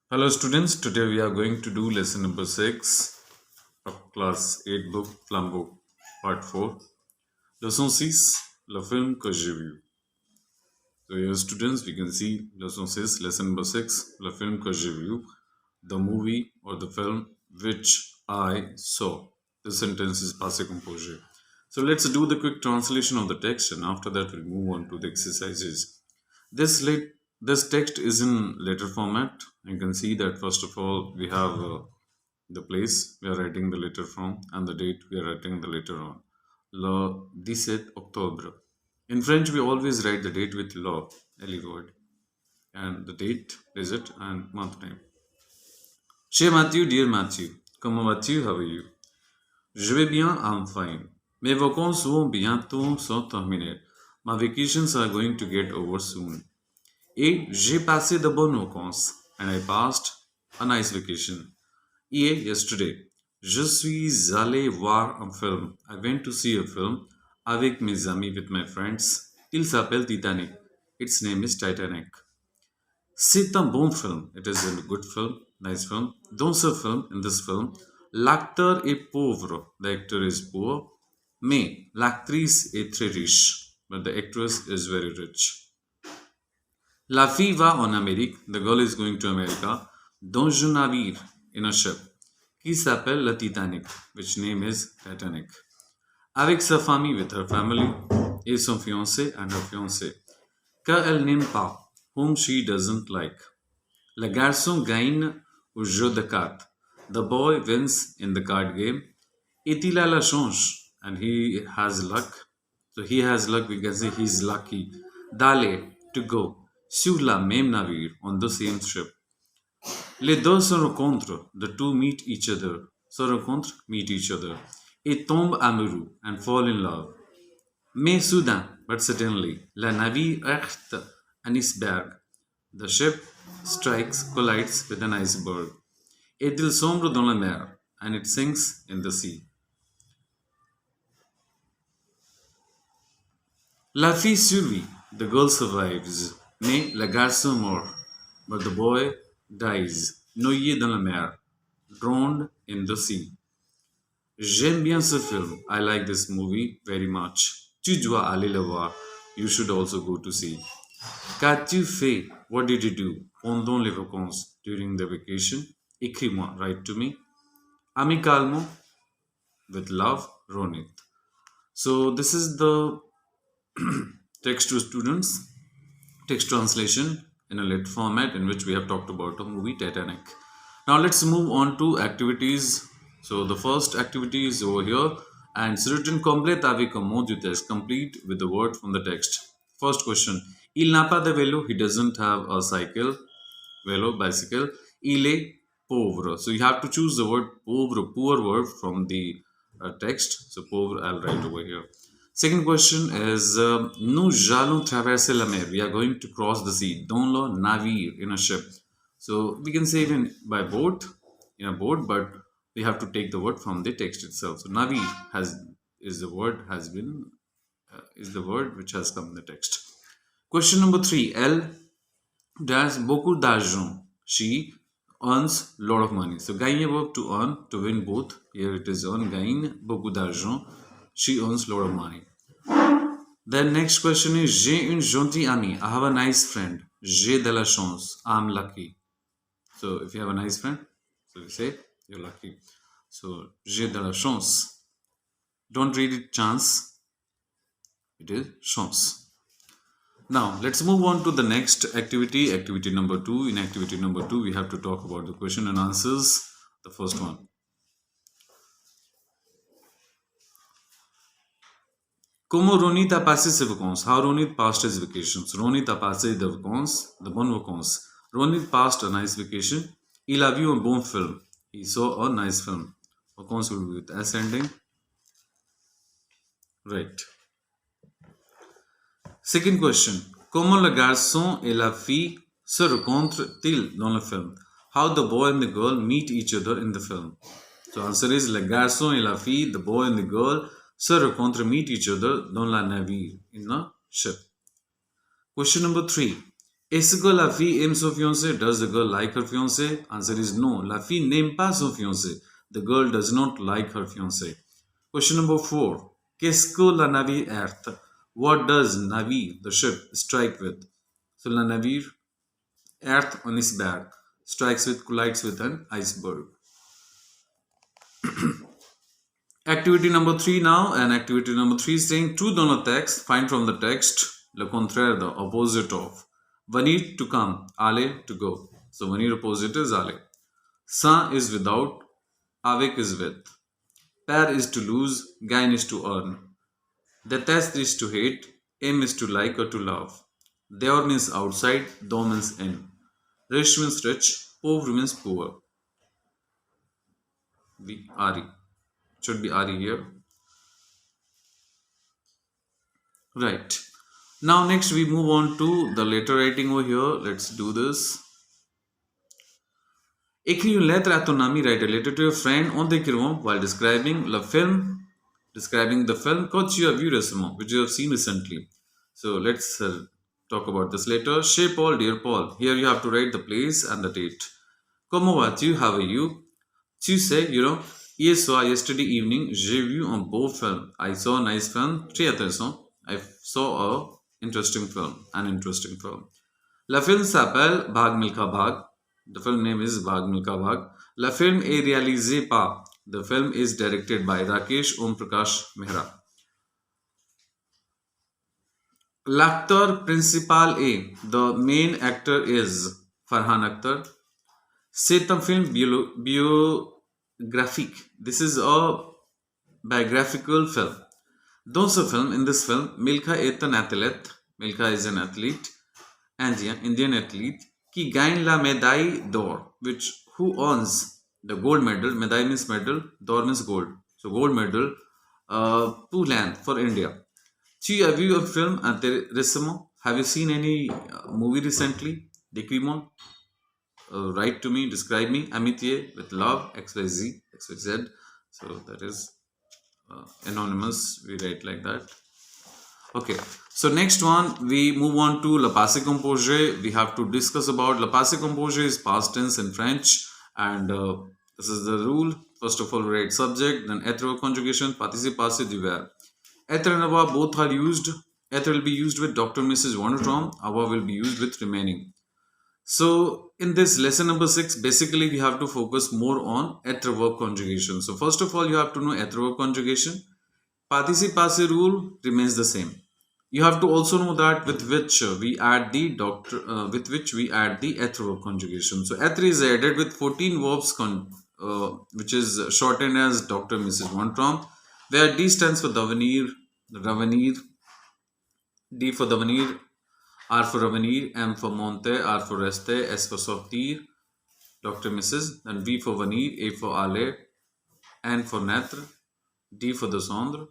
Hello students, today we are going to do lesson number 6 of class 8 book Flambeau part 4. Leçon 6, le film que j'ai vu. So here students, we can see leçon 6, lesson number 6, le film que j'ai vu, the movie or the film which I saw. This sentence is passé composé. So let's do the quick translation of the text and after that we'll move on to the exercises. This lit this text is in letter format. You can see that first of all we have the place we are writing the letter from and the date we are writing the letter on. Le 17 Octobre. In French we always write the date with le, le word, and the date, visit, and month name. Chez Matthew, dear Matthew, comment vas-tu? How are you? Je vais bien, I'm fine. Mes vacances vont bientôt se terminer. My vacations are going to get over soon. Et j'ai passé de bonnes vacances. And I passed a nice vacation. Hier, yesterday, je suis allé voir un film. I went to see a film avec mes amis, with my friends. Il s'appelle Titanic. Its name is Titanic. C'est un bon film. It is a good film, nice film. Dans ce film, in this film, l'acteur est pauvre. The actor is poor. Mais l'actrice est très riche. But the actress is very rich. La fille va en Amérique. The girl is going to America. Dans un navire, in a ship, qui s'appelle le Titanic, which name is Titanic. Avec sa famille, with her family, et son fiancé and her fiancé. Qu'elle n'aime pas, whom she doesn't like. Le garçon gagne au jeu de cartes. The boy wins in the card game. Et il a la chance, and he has luck. So he has luck, we can say he's lucky. D'aller, to go. Sur la même navire, on the same ship. Les deux se rencontrent, the two meet each other. Se rencontrent, meet each other. Et tombent amoureux, and fall in love. Mais soudain, but suddenly, la navire heurte un iceberg. The ship strikes, collides with an iceberg. Et il sombre dans la mer, and it sinks in the sea. La fille survit, the girl survives. Mais le garçon meurt, but the boy dies, noyé dans la mer, drowned in the sea. J'aime bien ce film. I like this movie very much. Tu dois aller le voir. You should also go to see. Qu'as-tu fait? What did you do? Pendant les vacances. During the vacation. Écris-moi. Write to me. Amicalement. With love, Ronit. So this is the text to students. Text translation in a lit format in which we have talked about a movie Titanic. Now let's move on to activities. So the first activity is over here and it's written complète avec un mot du texte, complete with the word from the text. First question. Il n'a pas de vélo. He doesn't have a cycle. Vélo, bicycle. Il est pauvre. So you have to choose the word pauvre, poor word from the text. So pauvre I'll write over here. Second question is nous allons traverser la mer. We are going to cross the sea. Dans le navire, in a ship. So we can say even by boat, in a boat, but we have to take the word from the text itself. So navire is the word which has come in the text. Question number 3. Elle does beaucoup d'argent. She earns lot of money. So gagner verb to earn, to win both. Here it is earn, gagne beaucoup d'argent. She earns lot of money. Then next question is j'ai une gentille amie. I have a nice friend. J'ai de la chance. I'm lucky. So if you have a nice friend, so you say you're lucky. So j'ai de la chance. Don't read it chance. It is chance. Now let's move on to the next activity. Activity number 2. In activity number 2, we have to talk about the question and answers. The first one. Comment Ronit a passé ses vacances? How Ronit passed his vacations. Ronit a passé de vacances, de bonnes vacances. Ronit passed a nice vacation. Il a vu un bon film. He saw a nice film. Vacances will be with S ending. Right. Second question. Comment le garçon et la fille se rencontrent-ils dans le film? How the boy and the girl meet each other in the film. So answer is le garçon et la fille, the boy and the girl, se rencontrent, meet each other dans la navire, in a ship. Question number 3. Est-ce que la fille aime son fiancé? Does the girl like her fiancé? Answer is no. La fille n'aime pas son fiancé. The girl does not like her fiancé. Question number 4. Qu'est-ce que la navire earth? What does navire, the ship, strike with? So la navire earth on its back collides with an iceberg. Activity number 3 now, and activity number 3 is saying truth on a text. Find from the text le contraire, the opposite of. Venir to come, aller to go. So venir opposite is aller. Sans is without, avec is with. Per is to lose, gain is to earn. Detest is to hate, aim is to like or to love. Dehors means outside, dehors means in. Rich means rich, pauvre means poor. We Ari. Should be Ari here. Right. Now next we move on to the letter writing over here. Let's do this. Écris une lettre à ton ami. Write a letter to your friend en décrivant while describing the film. Describing the film que tu as vu récemment, which you have seen recently. So let's talk about this later. Chez Paul, dear Paul. Here you have to write the place and the date. Comment vas-tu? How are you? Tu sais, hier soir, yesterday evening, j'ai vu un beau film. I saw a nice film. Très intéressant. I saw a interesting film. An interesting film. La film s'appelle Bhag Milka Bhag. The film name is Bhag Milka Bhag. La film est réalisée par. The film is directed by Rakesh Om Prakash Mehra. L'acteur principal est. The main actor is Farhan Akhtar. C'est un film biographique. This is a biographical film. Dans ce film, in this film, Milka est un athlète. Milka is an athlete, Indian athlete, qui gagne la médaille d'or, who earns the gold medal. Médaille means medal, d'or means gold. So gold medal pour land, for India. Tu as vu un film récemment? Have you seen any movie recently? Décris-moi. Write to me, describe me. Amitié with love, XYZ, XYZ. So that is anonymous. We write like that. Okay, so next one we move on to le passé composé. We have to discuss about le passé composé is past tense in French, and this is the rule. First of all, write subject, then être verb conjugation, participe passé du verbe. Être and avoir both are used. Être will be used with Dr. Mrs. Wondertom. Avoir will be used with remaining. So in this lesson number 6, basically we have to focus more on être verb conjugation. So first of all, you have to know être verb conjugation. Participe passé rule remains the same. You have to also know that with which we add the être verb conjugation. So être is added with 14 verbs which is shortened as Dr. Mrs. Wondertom, where D stands for Davanir, Ravanir, D for Davanir, R for Ravanir, M for Monte, R for Reste, S for Sortir, Dr. Mrs., then V for Vanir, A for Ale, N for Netre, D for Descendre,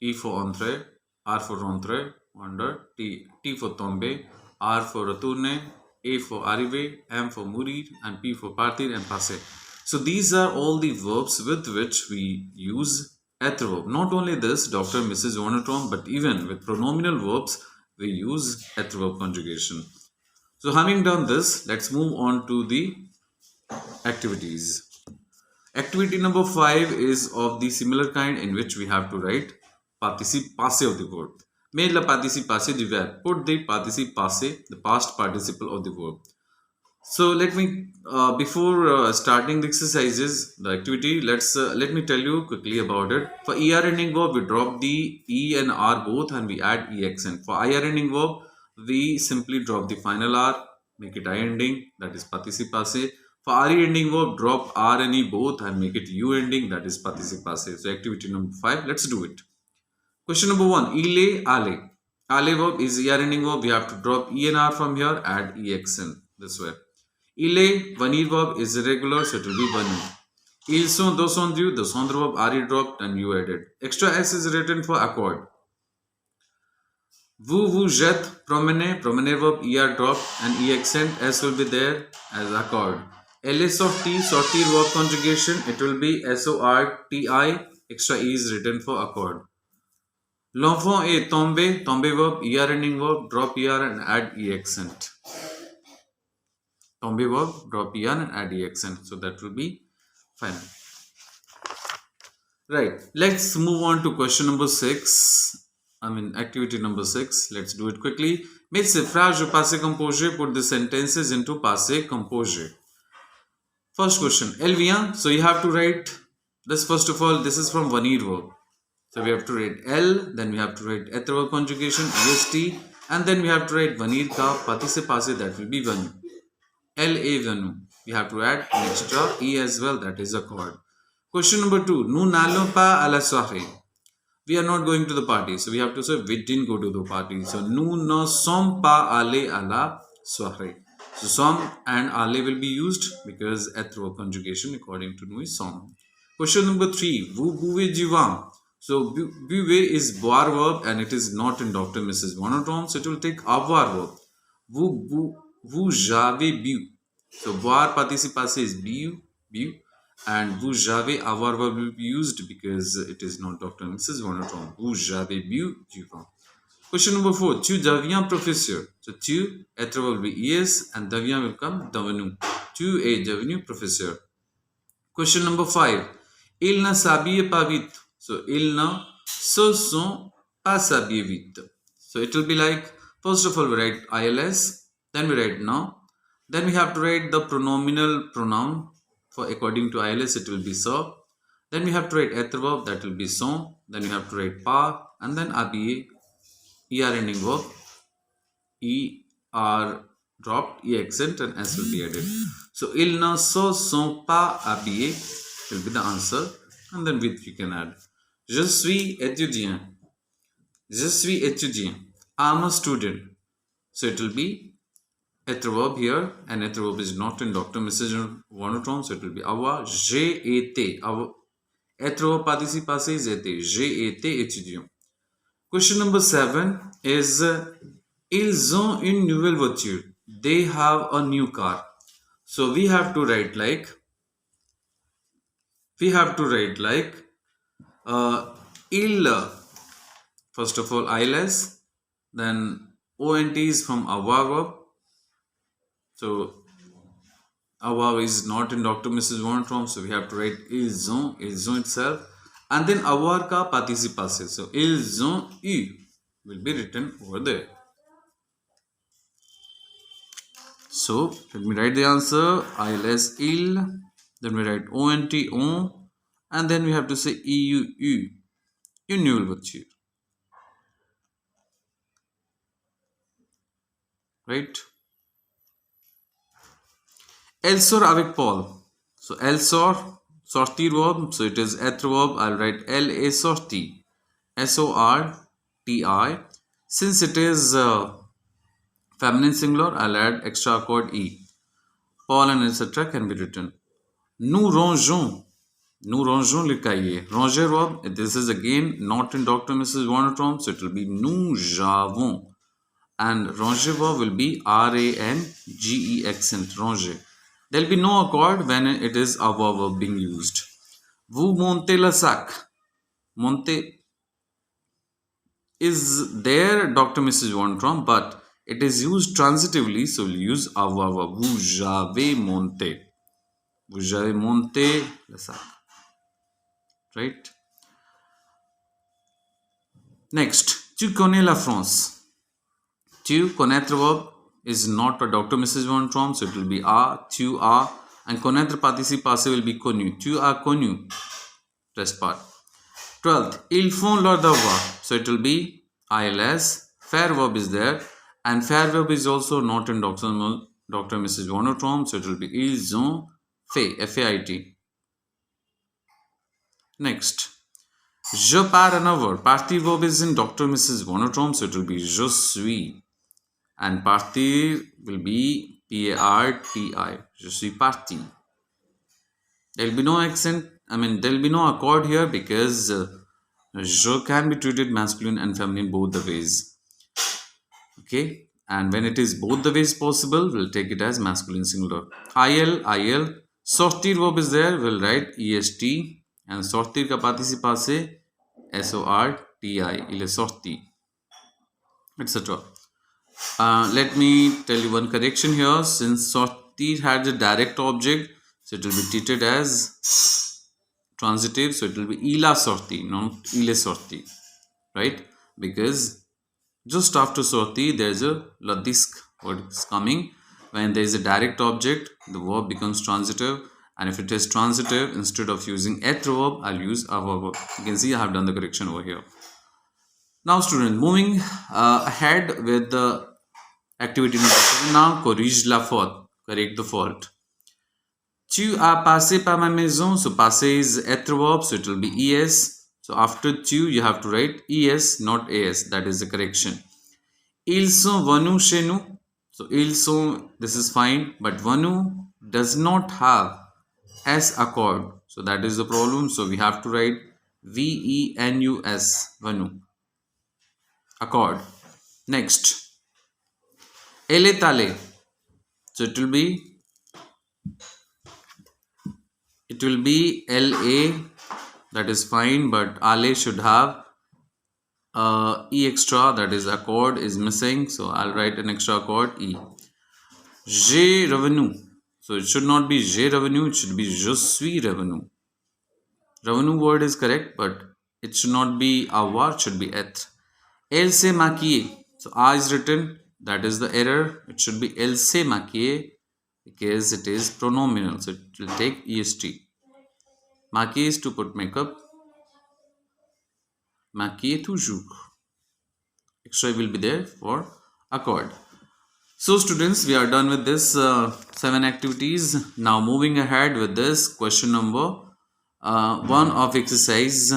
E for Entre, R for Rentre, Wander, T for Tombe, R for Retourne, A for Arriver, M for Mourir, and P for Partir and Passer. So these are all the verbs with which we use être verb. Not only this, Dr. Mrs. Wondertom, but even with pronominal verbs, we use être verb conjugation. So having done this, let's move on to the activities. Activity number 5 is of the similar kind, in which we have to write participe passé of the verb. Mais le participe passé du verbe. Put the participe passé, the past participle of the verb. So let me before starting the exercises, the activity, let me tell you quickly about it. For er ending verb, we drop the e and r both and we add exn. For ir ending verb, we simply drop the final r, make it I ending, that is participe passé. For re ending verb, drop r and e both and make it u ending, that is participe passé. So activity number 5, let's do it. Question number 1, ile ale. Ale verb is er ending verb, we have to drop e and r from here, add exn this way. Il venir verb is irregular, so it will be venir. Ils sont descendus, the descendre verb are dropped and you added. Extra s is written for accord. Vous êtes promener, promener verb er dropped and e accent s will be there as accord. Elle est sortie, sortir verb conjugation, it will be sorti, extra e is written for accord. L'enfant est tombé, tombé verb, er ending verb, drop er and add e accent. Tombé verb, drop er and add e accent. So that will be fine. Right. Let's move on to question number 6. Activity number 6. Let's do it quickly. Make ces phrases au passé composé. Put the sentences into passé composé. First question. Elle vient. So you have to write this. First of all, this is from venir verb. So we have to write L, then we have to write être verb conjugation, est, and then we have to write venir ka participe passé, that will be venu. L est venu. We have to add an extra E as well, that is accord. Question number 2. Nous n'allons pas à la soirée. We are not going to the party. So we have to say we didn't go to the party. So nous ne sommes pas allés à la soirée. So some and aller will be used because être verb conjugation according to nous is some. Question number 3. Vous buvez du vin. So buvez is boire verb and it is not in Dr. Mrs. Monotone. So it will take avoir verb. Vous avez bu. So boire participe passé is bu. And vous avez avoir verb will be used because it is not Dr. Mrs. Monotone. Vous avez bu du vin. Question number 4. Tu deviens professeur. So tu, être will be is and devient will come devenu. Tu es devenu professeur. Question number 5. Il ne s'habille pas vite. So il ne se sont pas s'habiller vite. So it will be like, first of all we write ILS, then we write no, then we have to write the pronominal pronoun. For according to ILS it will be so. Then we have to write être verb, that will be son. Then we have to write pas and then habiller, er ending verb, er dropped, e accent and s will be added. So ils ne se sont pas habillés will be the answer, and then with you can add. Je suis étudiant. Je suis étudiant. I'm a student. So it will be être verb here, and être verb is not in Dr. Mrs. Monotone, so it will be avoir. J'ai été. Être verb participe passé is été. J'ai été étudiant. Question number 7 is ils ont une nouvelle voiture. They have a new car. So we have to write like il. First of all, ILS, then ONT is from avoir verb. So avoir is not in Dr. Mrs. Monotone, so we have to write ils ont itself, and then avoir ka participe passé. So ils ont eu will be written over there. So let me write the answer. ILS il, then we write ONT on, and then we have to say EU une nouvelle voiture. Right? Elle sort avec Paul. So elle sort, sortir verb. So it is être verb. I'll write elle est sortie. SORTI. Since it is feminine singular, I'll add extra accord E. Paul and etc. can be written. Nous rangeons. Nous rangeons le cahier. Ranger verb. This is again not in Dr. Mrs. Monotone, so it will be nous avons. And ranger verb will be RANGE accent. Ranger. There will be no accord when it is avoir verb being used. Vous montez le sac. Monter is there Dr. Mrs. Monotone, but it is used transitively, so we'll use avoir verb. Vous avez monté. Vous avez monté le sac. Right? Next, tu connais la France. Tu, connaître verb is not a Dr. Mrs. Monotone, so it will be a, tu as, and connaître participe passé will be connu. Tu as connu. Rest part. 12th, ils font leur devoir. So it will be ILS. Faire verb is there, and faire verb is also not in Dr. Mrs. Monotone, so it will be ils ont fait. F-A-I-T. Next, je pars en over. Partir verb is in Dr. Mrs. Monotone, so it will be je suis. And partir will be P-A-R-T-I. Je suis parti. There will be no accent. There will be no accord here because je can be treated masculine and feminine both the ways. Okay. And when it is both the ways possible, we'll take it as masculine singular. Il. Sortir verb is there. We'll write est. And sortir ka participe passé SORTIR. ti, il est sorti, etc. Let me tell you one correction here. Since sorti had a direct object, so it will be treated as transitive. So it will be il a sorti, not il est sorti, right? Because just after sorti, there's a ladisk word is coming. When there is a direct object, the verb becomes transitive. And if it is transitive, instead of using être verb, I'll use a verb. You can see I have done the correction over here. Now, student, moving ahead with the activity number 7 now, corrige la faute, correct the fault. Tu as passé par ma maison, so passé is être verb, so it will be es. So after tu, you have to write es, not as. That is the correction. Ils sont venus chez nous. So ils sont, this is fine, but venus does not have s accord. So that is the problem. So we have to write venus, venus, accord. Next, elle est allée. So it will be la. That is fine, but ale should have e extra, that is accord is missing, so I'll write an extra accord e. J'ai revenu, so it should not be j'ai revenu, it should be je suis revenu. Revenu word is correct, but it should not be avoir, it should be être. Elle s'est maquillée, so a is written, that is the error. It should be elle s'est maquillée because it is pronominal, so it will take est. Maquiller is to put makeup. Maquiller toujours. Extra will be there for accord. So students, we are done with this 7 activities. Now moving ahead with this question number 1 of exercise.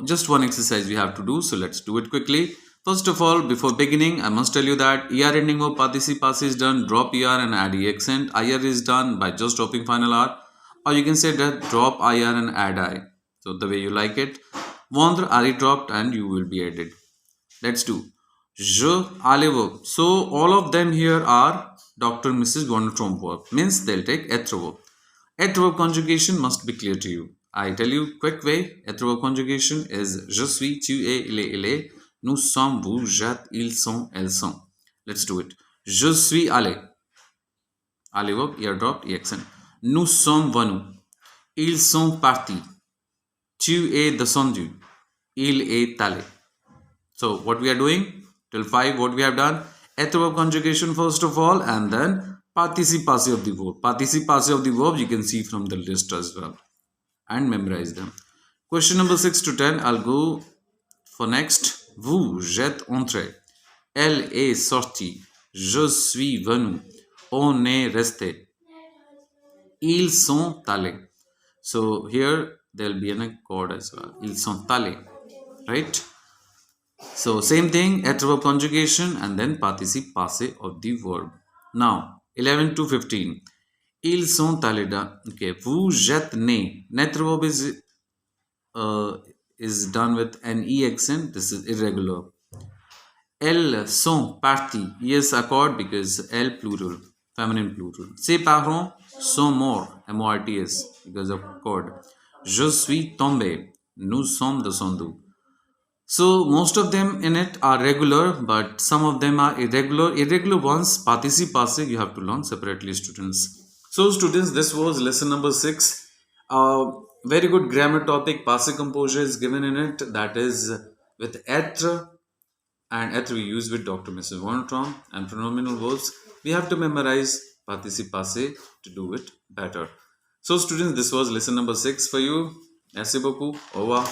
Just one exercise we have to do, so let's do it quickly. First of all, before beginning, I must tell you that ER ending of participe passé is done, drop ER and add E accent. IR is done by just dropping final R, or you can say that drop IR and add I. So the way you like it. Vendre, RE dropped and you will be added. Let's do. Je, alle verb. So all of them here are Dr. and Mrs. Bonatron verb. Means they'll take être verb. Être verb conjugation must be clear to you. I tell you quick way. Être verb conjugation is je suis, tu es, il est, nous sommes, vous, j'êtes, ils sont, elles sont. Let's do it. Je suis allé. Allé verb, ear dropped, e accent. Nous sommes venus. Ils sont partis. Tu es descendu. Il est allé. So what we are doing till 5, what we have done, être verb conjugation first of all, and then participe passé of the verb. Participe passé of the verb you can see from the list as well and memorize them. Question number 6 to 10, I'll go for next. Vous êtes entré. Elle est sortie. Je suis venu. On est resté. Ils sont allés. So here there will be an accord as well. Ils sont allés. Right? So same thing, être verb conjugation and then participe passé of the verb. Now 11 to 15. Ils sont allés. Okay, vous êtes né. Être verb is done with an e accent. This is irregular. Elles sont parties. Yes, accord because elles plural, feminine plural. Ses parents sont morts. M-O-R-T-S because of accord. Je suis tombé. Nous sommes descendus. So most of them in it are regular, but some of them are irregular. Irregular ones, participe passé, you have to learn separately, students. So students, this was lesson number 6. Very good grammar topic, passé composure is given in it. That is with être, and être we use with Dr. Mrs. Vonatron, and pronominal verbs. We have to memorize participe passé to do it better. So students, this was lesson number 6 for you. Merci beaucoup. Au revoir.